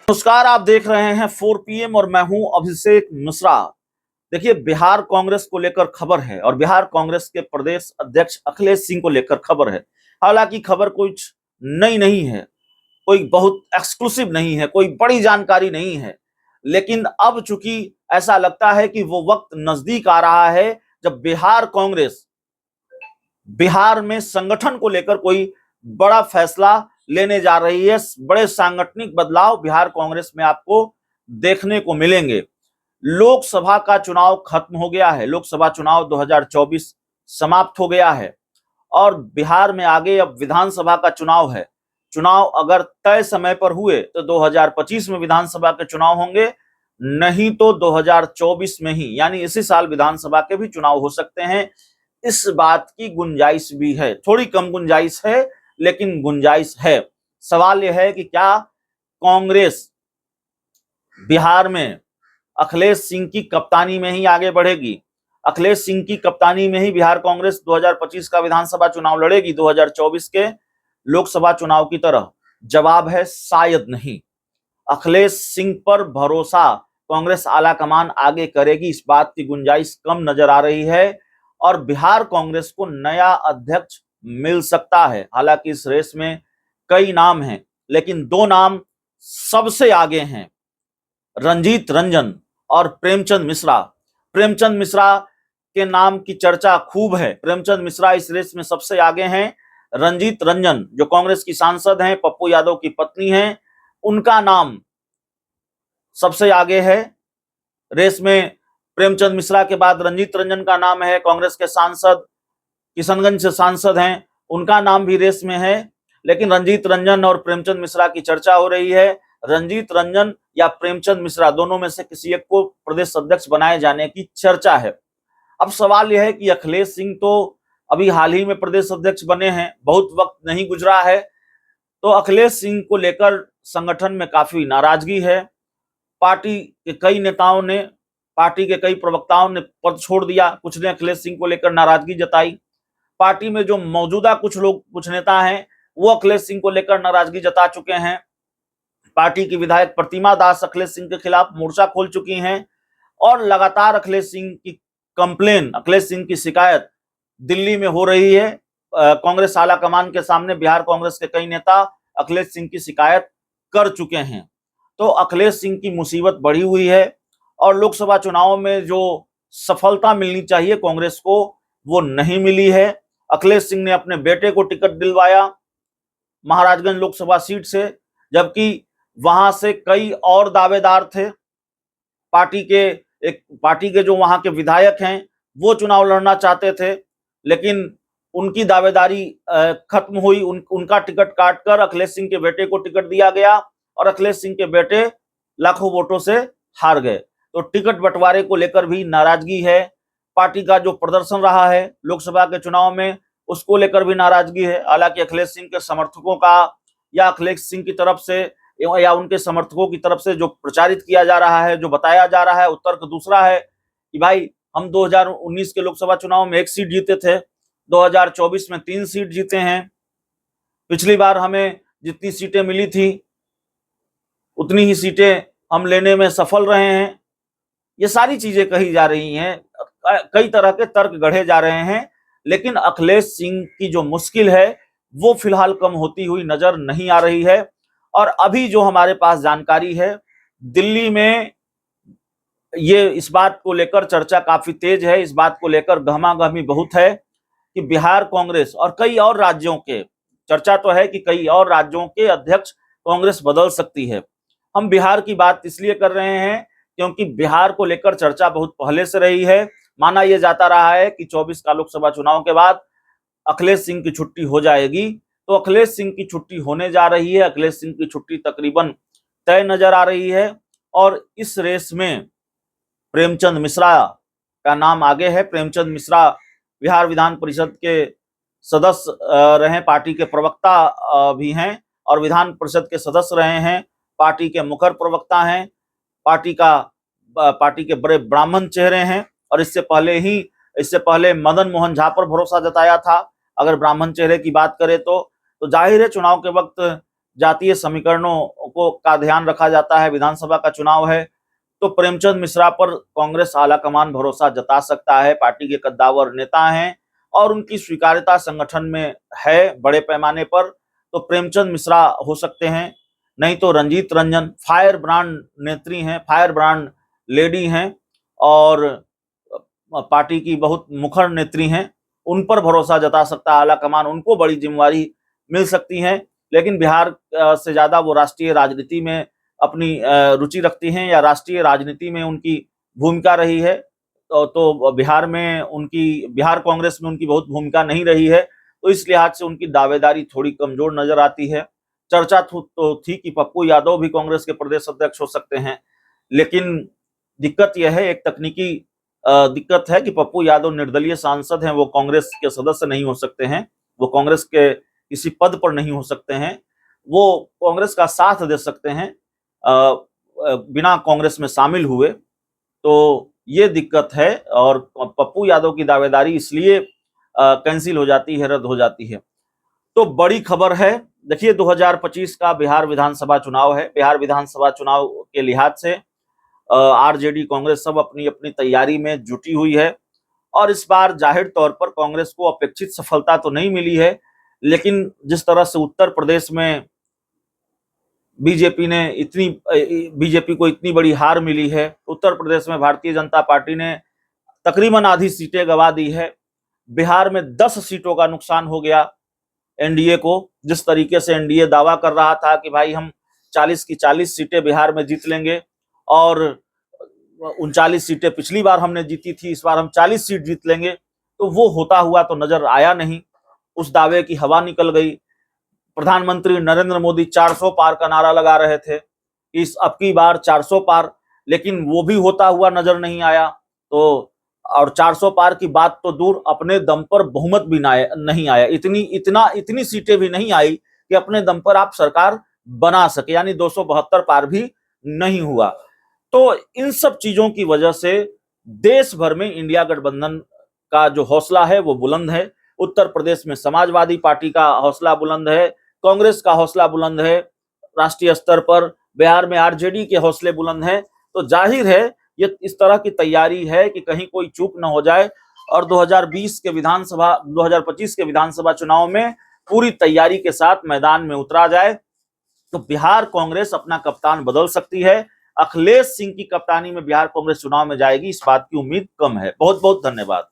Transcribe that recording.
नमस्कार, आप देख रहे हैं 4 PM और मैं हूं अभिषेक मिश्रा। देखिए, बिहार कांग्रेस को लेकर खबर है और बिहार कांग्रेस के प्रदेश अध्यक्ष अखिलेश सिंह को लेकर खबर है। हालांकि खबर कुछ नई नहीं है, कोई बहुत एक्सक्लूसिव नहीं है, कोई बड़ी जानकारी नहीं है, लेकिन अब चूंकि ऐसा लगता है कि वो वक्त नजदीक आ रहा है जब बिहार कांग्रेस बिहार में संगठन को लेकर कोई बड़ा फैसला लेने जा रही है। बड़े सांगठनिक बदलाव बिहार कांग्रेस में आपको देखने को मिलेंगे। लोकसभा का चुनाव खत्म हो गया है, लोकसभा चुनाव 2024 समाप्त हो गया है और बिहार में आगे अब विधानसभा का चुनाव है। चुनाव अगर तय समय पर हुए तो 2025 में विधानसभा के चुनाव होंगे, नहीं तो 2024 में ही यानी इसी साल विधानसभा के भी चुनाव हो सकते हैं। इस बात की गुंजाइश भी है, थोड़ी कम गुंजाइश है लेकिन गुंजाइश है। सवाल यह है कि क्या कांग्रेस बिहार में अखिलेश सिंह की कप्तानी में ही आगे बढ़ेगी? अखिलेश सिंह की कप्तानी में ही बिहार कांग्रेस 2025 का विधानसभा चुनाव लड़ेगी 2024 के लोकसभा चुनाव की तरह? जवाब है शायद नहीं। अखिलेश सिंह पर भरोसा कांग्रेस आलाकमान आगे करेगी, इस बात की गुंजाइश कम नजर आ रही है और बिहार कांग्रेस को नया अध्यक्ष मिल सकता है। हालांकि इस रेस में कई नाम हैं, लेकिन दो नाम सबसे आगे हैं, रंजीत रंजन और प्रेमचंद मिश्रा। प्रेमचंद मिश्रा के नाम की चर्चा खूब है। प्रेमचंद मिश्रा इस रेस में सबसे आगे हैं। रंजीत रंजन जो कांग्रेस की सांसद हैं, पप्पू यादव की पत्नी हैं, उनका नाम सबसे आगे है रेस में। प्रेमचंद मिश्रा के बाद रंजीत रंजन का नाम है, कांग्रेस के सांसद, किशनगंज से सांसद हैं, उनका नाम भी रेस में है। लेकिन रंजीत रंजन और प्रेमचंद मिश्रा की चर्चा हो रही है। रंजीत रंजन या प्रेमचंद मिश्रा दोनों में से किसी एक को प्रदेश अध्यक्ष बनाए जाने की चर्चा है। अब सवाल यह है कि अखिलेश सिंह तो अभी हाल ही में प्रदेश अध्यक्ष बने हैं, बहुत वक्त नहीं गुजरा है, तो अखिलेश सिंह को लेकर संगठन में काफी नाराजगी है। पार्टी के कई नेताओं ने, पार्टी के कई प्रवक्ताओं ने पद छोड़ दिया, कुछ ने अखिलेश सिंह को लेकर नाराजगी जताई। पार्टी में जो मौजूदा कुछ लोग, कुछ नेता हैं, वो अखिलेश सिंह को लेकर नाराजगी जता चुके हैं। पार्टी की विधायक प्रतिमा दास अखिलेश सिंह के खिलाफ मोर्चा खोल चुकी हैं और लगातार अखिलेश सिंह की कंप्लेन, अखिलेश सिंह की शिकायत दिल्ली में हो रही है। कांग्रेस आला कमान के सामने बिहार कांग्रेस के कई नेता अखिलेश सिंह की शिकायत कर चुके हैं। तो अखिलेश सिंह की मुसीबत बढ़ी हुई है और लोकसभा चुनाव में जो सफलता मिलनी चाहिए कांग्रेस को, वो नहीं मिली है। अखिलेश सिंह ने अपने बेटे को टिकट दिलवाया महाराजगंज लोकसभा सीट से, जबकि वहां से कई और दावेदार थे। पार्टी के जो वहां के विधायक हैं वो चुनाव लड़ना चाहते थे, लेकिन उनकी दावेदारी खत्म हुई। उनका टिकट काटकर अखिलेश सिंह के बेटे को टिकट दिया गया और अखिलेश सिंह के बेटे लाखों वोटों से हार गए। तो टिकट बंटवारे को लेकर भी नाराजगी है। पार्टी का जो प्रदर्शन रहा है लोकसभा के चुनाव में, उसको लेकर भी नाराजगी है। हालांकि अखिलेश सिंह के समर्थकों का या अखिलेश सिंह की तरफ से या उनके समर्थकों की तरफ से जो प्रचारित किया जा रहा है, जो बताया जा रहा है, उत्तर का दूसरा है कि भाई हम 2019 के लोकसभा चुनाव में 1 सीट जीते थे, 2024 में 3 सीट जीते हैं। पिछली बार हमें जितनी सीटें मिली थी उतनी ही सीटें हम लेने में सफल रहे हैं। ये सारी चीजें कही जा रही हैं, कई तरह के तर्क गढ़े जा रहे हैं, लेकिन अखिलेश सिंह की जो मुश्किल है वो फिलहाल कम होती हुई नजर नहीं आ रही है। और अभी जो हमारे पास जानकारी है, दिल्ली में ये इस बात को लेकर चर्चा काफी तेज है, इस बात को लेकर गहमागहमी बहुत है कि बिहार कांग्रेस और कई और राज्यों के, चर्चा तो है कि कई और राज्यों के अध्यक्ष कांग्रेस बदल सकती है। हम बिहार की बात इसलिए कर रहे हैं क्योंकि बिहार को लेकर चर्चा बहुत पहले से रही है। माना यह जाता रहा है कि 24 का लोकसभा चुनाव के बाद अखिलेश सिंह की छुट्टी हो जाएगी, तो अखिलेश सिंह की छुट्टी होने जा रही है। अखिलेश सिंह की छुट्टी तकरीबन तय नजर आ रही है और इस रेस में प्रेमचंद मिश्रा का नाम आगे है। प्रेमचंद मिश्रा बिहार विधान परिषद के सदस्य रहे, पार्टी के प्रवक्ता भी हैं और विधान परिषद के सदस्य रहे हैं, पार्टी के मुखर प्रवक्ता हैं, पार्टी के बड़े ब्राह्मण चेहरे हैं और इससे पहले मदन मोहन झा पर भरोसा जताया था। अगर ब्राह्मण चेहरे की बात करें तो जाहिर है चुनाव के वक्त जातीय समीकरणों को का ध्यान रखा जाता है, विधानसभा का चुनाव है, तो प्रेमचंद मिश्रा पर कांग्रेस आलाकमान भरोसा जता सकता है। पार्टी के कद्दावर नेता हैं और उनकी स्वीकार्यता संगठन में है बड़े पैमाने पर, तो प्रेमचंद मिश्रा हो सकते हैं। नहीं तो रंजीत रंजन फायर ब्रांड नेत्री हैं, फायर ब्रांड लेडी हैं और पार्टी की बहुत मुखर नेत्री हैं, उन पर भरोसा जता सकता है आलाकमान, उनको बड़ी जिम्मेवारी मिल सकती है। लेकिन बिहार से ज्यादा वो राष्ट्रीय राजनीति में अपनी रुचि रखती हैं या राष्ट्रीय राजनीति में उनकी भूमिका रही है, तो बिहार कांग्रेस में उनकी बहुत भूमिका नहीं रही है, तो इस लिहाज से उनकी दावेदारी थोड़ी कमजोर नजर आती है। चर्चा तो थी कि पप्पू यादव भी कांग्रेस के प्रदेश अध्यक्ष हो सकते हैं, लेकिन दिक्कत यह है, एक तकनीकी दिक्कत है कि पप्पू यादव निर्दलीय सांसद हैं, वो कांग्रेस के सदस्य नहीं हो सकते हैं, वो कांग्रेस के किसी पद पर नहीं हो सकते हैं, वो कांग्रेस का साथ दे सकते हैं बिना कांग्रेस में शामिल हुए, तो ये दिक्कत है और पप्पू यादव की दावेदारी इसलिए कैंसिल हो जाती है, रद्द हो जाती है। तो बड़ी खबर है, देखिए 2025 का बिहार विधानसभा चुनाव है। बिहार विधानसभा चुनाव के लिहाज से आरजेडी कांग्रेस सब अपनी अपनी तैयारी में जुटी हुई है और इस बार जाहिर तौर पर कांग्रेस को अपेक्षित सफलता तो नहीं मिली है, लेकिन जिस तरह से उत्तर प्रदेश में बीजेपी को इतनी बड़ी हार मिली है, उत्तर प्रदेश में भारतीय जनता पार्टी ने तकरीबन आधी सीटें गंवा दी है, बिहार में 10 सीटों का नुकसान हो गया एनडीए को। जिस तरीके से एनडीए दावा कर रहा था कि भाई हम 40 की 40 सीटें बिहार में जीत लेंगे और 39 सीटें पिछली बार हमने जीती थी, इस बार हम 40 सीट जीत लेंगे, तो वो होता हुआ तो नजर आया नहीं, उस दावे की हवा निकल गई। प्रधानमंत्री नरेंद्र मोदी 400 पार का नारा लगा रहे थे, इस अब की बार 400 पार, लेकिन वो भी होता हुआ नजर नहीं आया। तो और 400 पार की बात तो दूर, अपने दम पर बहुमत भी नहीं आया, इतनी सीटें भी नहीं आई कि अपने दम पर आप सरकार बना सके, यानी 272 पार भी नहीं हुआ। तो इन सब चीजों की वजह से देश भर में इंडिया गठबंधन का जो हौसला है वो बुलंद है। उत्तर प्रदेश में समाजवादी पार्टी का हौसला बुलंद है, कांग्रेस का हौसला बुलंद है राष्ट्रीय स्तर पर, बिहार में आरजेडी के हौसले बुलंद हैं। तो जाहिर है ये इस तरह की तैयारी है कि कहीं कोई चूक न हो जाए और 2025 के विधानसभा चुनाव में पूरी तैयारी के साथ मैदान में उतरा जाए, तो बिहार कांग्रेस अपना कप्तान बदल सकती है। अखिलेश सिंह की कप्तानी में बिहार कांग्रेस चुनाव में जाएगी, इस बात की उम्मीद कम है। बहुत बहुत धन्यवाद।